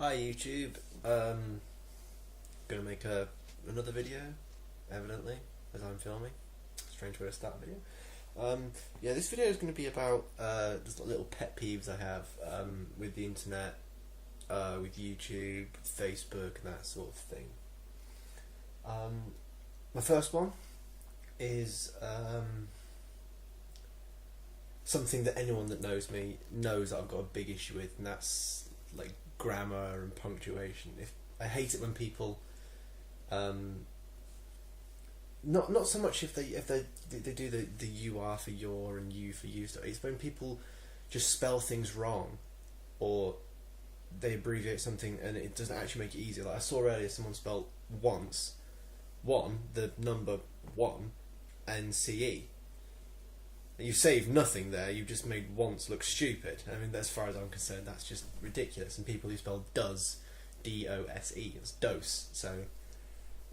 Hi YouTube, gonna make another video, evidently, as I'm filming. Strange way to start a video. Yeah, this video is going to be about just little pet peeves I have with the internet, with YouTube, Facebook, and that sort of thing. My first one is something that anyone that knows me knows that I've got a big issue with, and that's like grammar and punctuation. If I hate it when people, not so much if they do the you are for your and you for you stuff. It's when people just spell things wrong, or they abbreviate something and it doesn't actually make it easier. Like I saw earlier, someone spelled once, the number one, and CE. You saved nothing there, you've just made once look stupid. I mean, as far as I'm concerned, that's just ridiculous. And people who spell does, D-O-S-E, it's dose. So,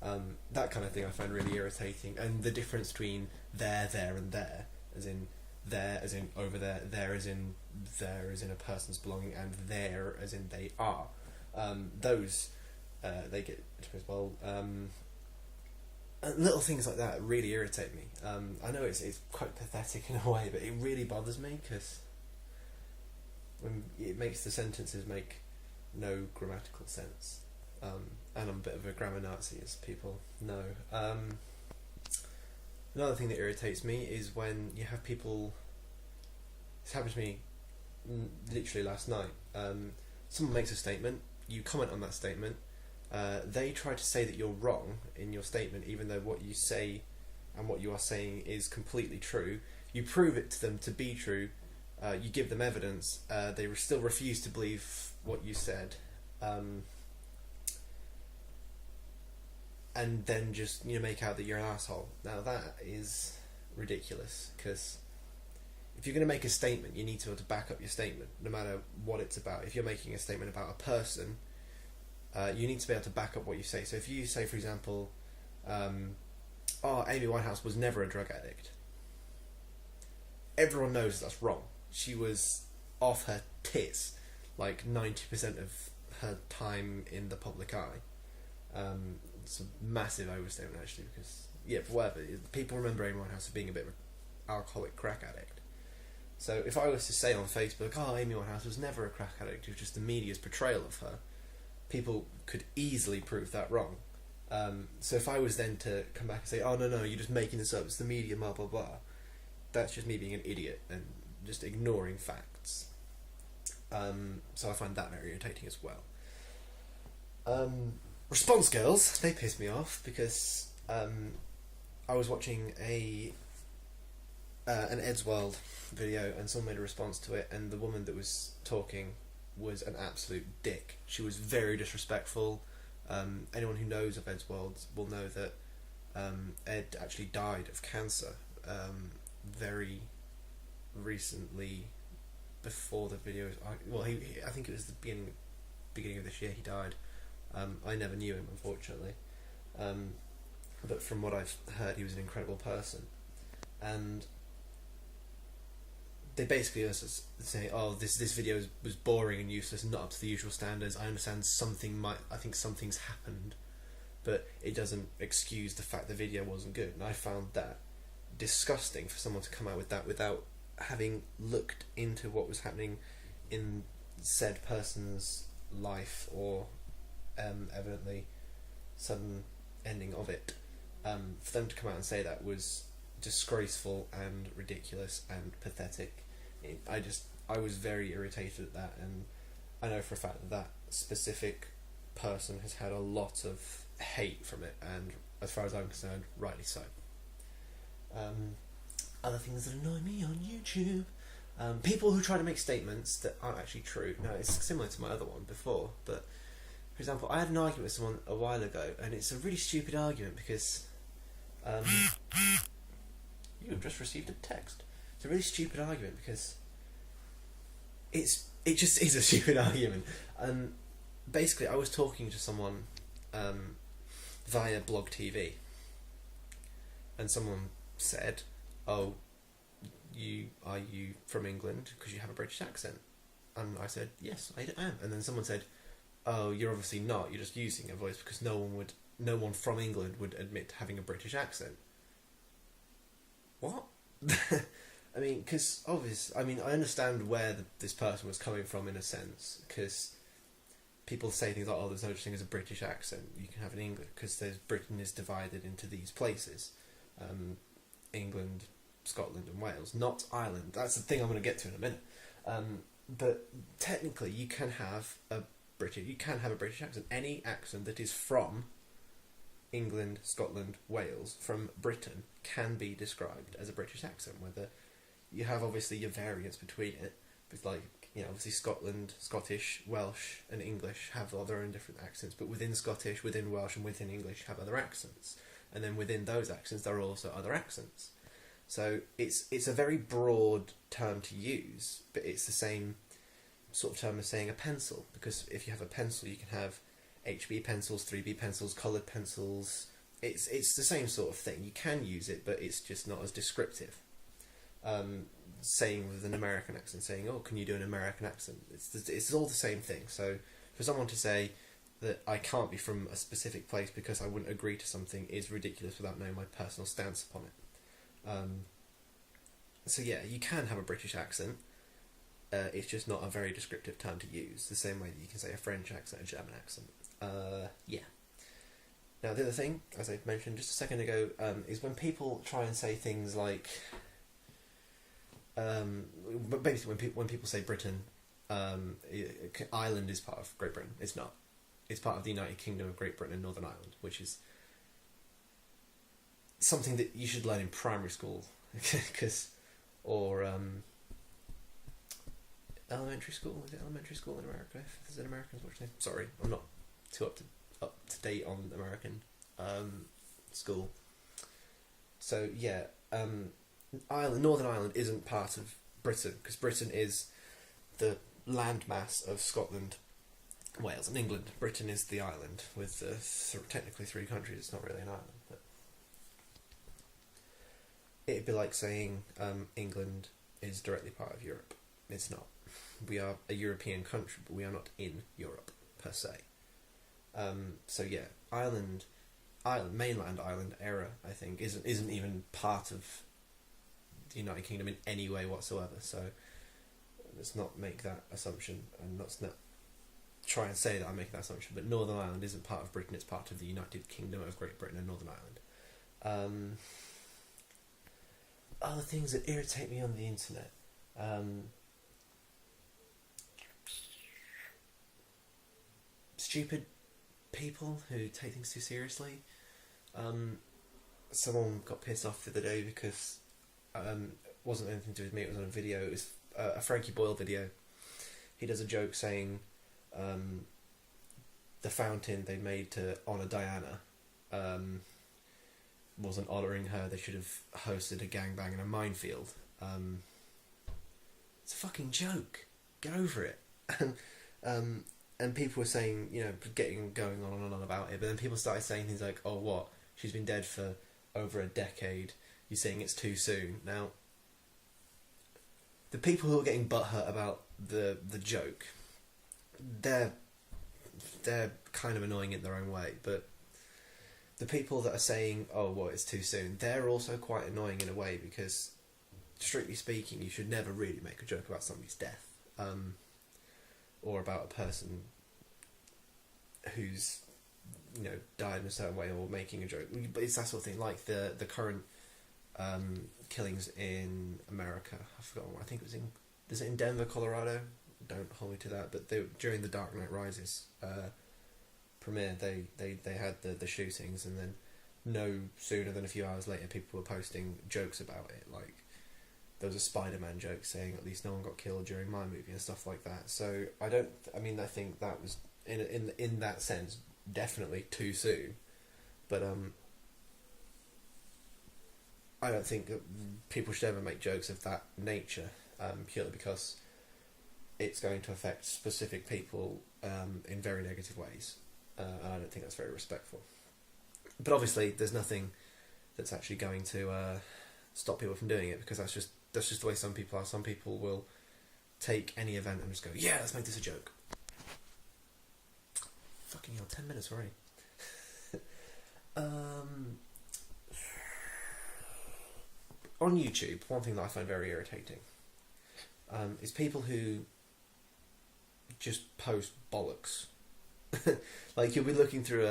that kind of thing I find really irritating. And the difference between there, and there, as in there, as in over there, there as in a person's belonging, and there as in they are. Those, they get, well, little things like that really irritate me. I know it's quite pathetic in a way, but it really bothers me because when it makes the sentences make no grammatical sense. And I'm a bit of a grammar Nazi, as people know. Another thing that irritates me is when you have people. This happened to me literally last night. Someone makes a statement, you comment on that statement. They try to say that you're wrong in your statement, even though what you say and what you are saying is completely true. You prove it to them to be true. You give them evidence. They still refuse to believe what you said, and then just make out that you're an asshole. Now that is ridiculous, because if you're going to make a statement, you need to be able to back up your statement, no matter what it's about. If you're making a statement about a person, you need to be able to back up what you say. So if you say, for example, Amy Winehouse was never a drug addict, everyone knows that's wrong. She was off her tits like 90% of her time in the public eye. It's a massive overstatement, actually, because, for whatever, people remember Amy Winehouse as being a bit of an alcoholic crack addict. So if I was to say on Facebook, Amy Winehouse was never a crack addict, it was just the media's portrayal of her, people could easily prove that wrong. So if I was then to come back and say, no, you're just making this up, it's the media, blah, blah, blah, that's just me being an idiot and just ignoring facts. So I find that very irritating as well. Response girls, they piss me off because I was watching an Ed's World video and someone made a response to it, and the woman that was talking was an absolute dick. She was very disrespectful. Anyone who knows of Ed's World will know that Ed actually died of cancer very recently. Before the video, I think it was the beginning of this year he died. I never knew him, unfortunately, but from what I've heard, he was an incredible person. And they basically just say, this video was boring and useless and not up to the usual standards. I understand I think something's happened, but it doesn't excuse the fact the video wasn't good. And I found that disgusting for someone to come out with that without having looked into what was happening in said person's life, or evidently sudden ending of it. For them to come out and say that was disgraceful and ridiculous and pathetic. I was very irritated at that, and I know for a fact that specific person has had a lot of hate from it, and as far as I'm concerned, rightly so. Other things that annoy me on YouTube, people who try to make statements that aren't actually true. Now, it's similar to my other one before, but for example, I had an argument with someone a while ago, and it's a really stupid argument because you have just received a text. It's a really stupid argument because it just is a stupid argument. And basically, I was talking to someone via Blog TV, and someone said, are you from England because you have a British accent? And I said, yes, I am. And then someone said, oh, you're obviously not. You're just using a voice because no one from England would admit to having a British accent. What? I mean, because obviously, I mean, I understand where this person was coming from in a sense, because people say things like, "Oh, there's no such thing as a British accent you can have in England," because Britain is divided into these places, England, Scotland, and Wales, not Ireland. That's the thing I'm going to get to in a minute. But technically, you can have a British accent. Any accent that is from England, Scotland, Wales, from Britain, can be described as a British accent. Whether you have obviously your variants between it, but like, you know, obviously Scotland, Scottish, Welsh, and English have all their own different accents. But within Scottish, within Welsh, and within English, have other accents. And then within those accents, there are also other accents. So it's a very broad term to use, but it's the same sort of term as saying a pencil, because if you have a pencil, you can have HB pencils, 3B pencils, coloured pencils. It's the same sort of thing. You can use it, but it's just not as descriptive. Saying with an American accent, saying, "Oh, can you do an American accent?" It's all the same thing. So for someone to say that I can't be from a specific place because I wouldn't agree to something is ridiculous without knowing my personal stance upon it. So yeah, you can have a British accent. It's just not a very descriptive term to use, the same way that you can say a French accent, a German accent. Yeah. Now the other thing, as I mentioned just a second ago, is when people try and say things like, but basically when people say Britain, Ireland is part of Great Britain. It's not. It's part of the United Kingdom of Great Britain and Northern Ireland, which is something that you should learn in primary school, or elementary school. Is it elementary school in America? If there's an American watching. Sorry, I'm not too up to date on American school. So yeah, Northern Ireland isn't part of Britain, because Britain is the landmass of Scotland, Wales, and England. Britain is the island with technically 3 countries. It's not really an island, but it'd be like saying England is directly part of Europe. It's not. We are a European country, but we are not in Europe per se. So yeah, mainland Ireland era, I think, isn't even part of the United Kingdom in any way whatsoever. So let's not make that assumption, and let's not try and say that I'm making that assumption. But Northern Ireland isn't part of Britain; it's part of the United Kingdom of Great Britain and Northern Ireland. Other things that irritate me on the internet. Stupid people who take things too seriously. Someone got pissed off the other day because it wasn't anything to do with me. It was on a video. It was a Frankie Boyle video. He does a joke saying the fountain they made to honour Diana wasn't honouring her. They should have hosted a gangbang in a minefield. It's a fucking joke. Get over it. And people were saying, you know, going on and on about it, but then people started saying things like, "Oh, what? She's been dead for over a decade. You're saying it's too soon." Now, the people who are getting butthurt about the joke, they're kind of annoying in their own way, but the people that are saying, "Oh, what? It's too soon," they're also quite annoying in a way, because, strictly speaking, you should never really make a joke about somebody's death. Or about a person who's, you know, died in a certain way, or making a joke. But it's that sort of thing, like the current killings in America. I've forgotten. I think it was in Denver, Colorado. Don't hold me to that. But during the Dark Knight Rises premiere, they had the shootings, and then no sooner than a few hours later, people were posting jokes about it, like, there was a Spider-Man joke saying, "At least no one got killed during my movie," and stuff like that. So I think that was in that sense definitely too soon. But I don't think that people should ever make jokes of that nature, purely because it's going to affect specific people in very negative ways, and I don't think that's very respectful. But obviously, there's nothing that's actually going to stop people from doing it, because that's just the way some people are. Some people will take any event and just go, "Yeah, let's make this a joke." God, 10 minutes already. On YouTube, one thing that I find very irritating is people who just post bollocks. Like, you'll be looking through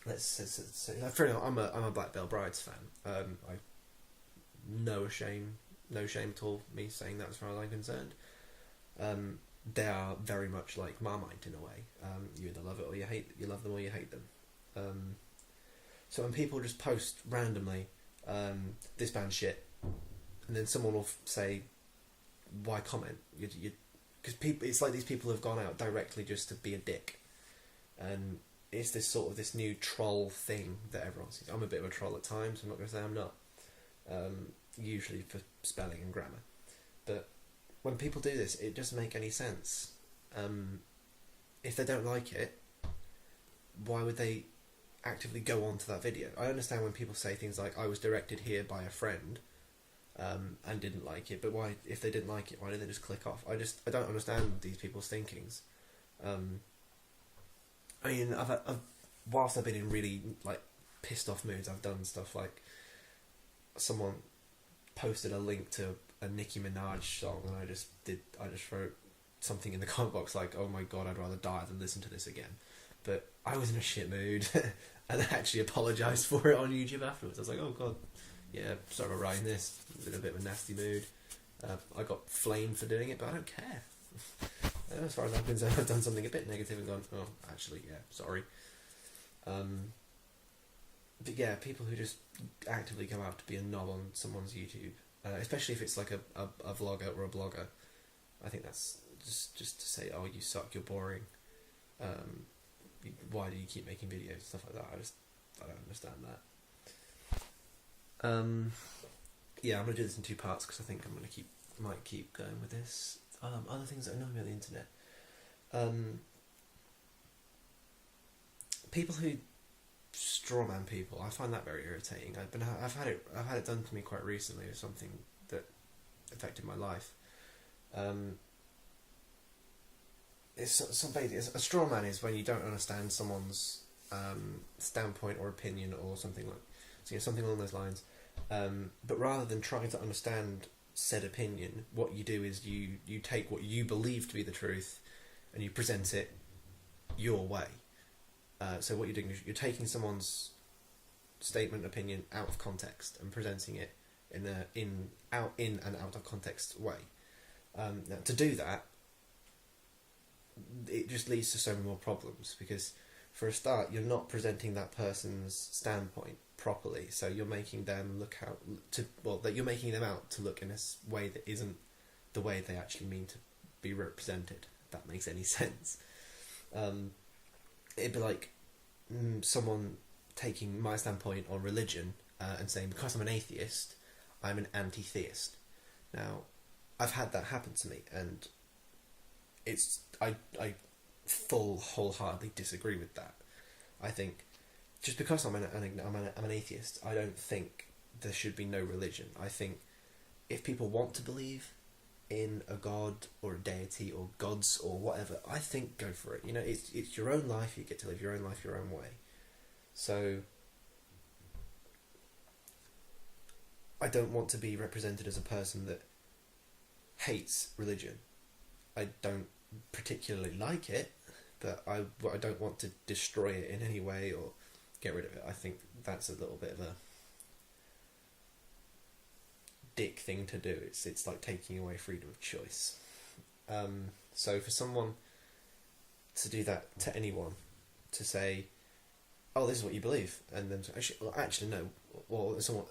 let's say, for example, I'm a Black Veil Brides fan. I no shame at all me saying that as far as I'm concerned. They are very much like Marmite in a way. You either love it or you hate it. You love them or you hate them. So when people just post randomly, this band's shit, and then someone will say, why comment? Because people, it's like these people have gone out directly just to be a dick, and it's this sort of this new troll thing that everyone sees. I'm a bit of a troll at times. I'm not going to say I'm not. Usually for spelling and grammar, but when people do this, it doesn't make any sense. If they don't like it, why would they actively go on to that video? I understand when people say things like, I was directed here by a friend and didn't like it, but why, if they didn't like it, why didn't they just click off? I don't understand these people's thinkings. I mean, whilst I've been in really like pissed off moods, I've done stuff like, someone posted a link to a Nicki Minaj song, and I just wrote something in the comment box like, oh my god, I'd rather die than listen to this again. But I was in a shit mood and I actually apologised for it on YouTube afterwards. I was like, oh god, yeah, sorry about writing this. I was in a bit of a nasty mood. I got flamed for doing it, but I don't care. As far as I'm concerned, I've done something a bit negative and gone, oh, actually, yeah, sorry. But yeah, people who just actively go out to be a knob on someone's YouTube, especially if it's like a vlogger or a blogger, I think that's just to say, oh, you suck, you're boring. Why do you keep making videos and stuff like that? I don't understand that. Yeah, I'm gonna do this in 2 parts because I think I'm gonna might keep going with this. Other things that annoy me on the internet. People who strawman people, I find that very irritating. I've had it done to me quite recently with something that affected my life. A strawman is when you don't understand someone's standpoint or opinion or something something along those lines. But rather than trying to understand said opinion, what you do is you take what you believe to be the truth and you present it your way. So what you're doing is you're taking someone's statement, opinion out of context and presenting it in an out of context way. Now, to do that, it just leads to so many more problems because, for a start, you're not presenting that person's standpoint properly. So you're making them you're making them out to look in a way that isn't the way they actually mean to be represented. If that makes any sense. It'd be like someone taking my standpoint on religion and saying, because I'm an atheist, I'm an anti-theist. Now, I've had that happen to me, and I wholeheartedly disagree with that. I think just because I'm an atheist, I don't think there should be no religion. I think if people want to believe in a god or a deity or gods or whatever, I think go for it. You know, it's your own life. You get to live your own life your own way. So I don't want to be represented as a person that hates religion. I don't particularly like it, but I don't want to destroy it in any way or get rid of it. I think that's a little bit of a dick thing to do. It's like taking away freedom of choice. So for someone to do that to anyone, to say, oh, this is what you believe, and then actually no, or someone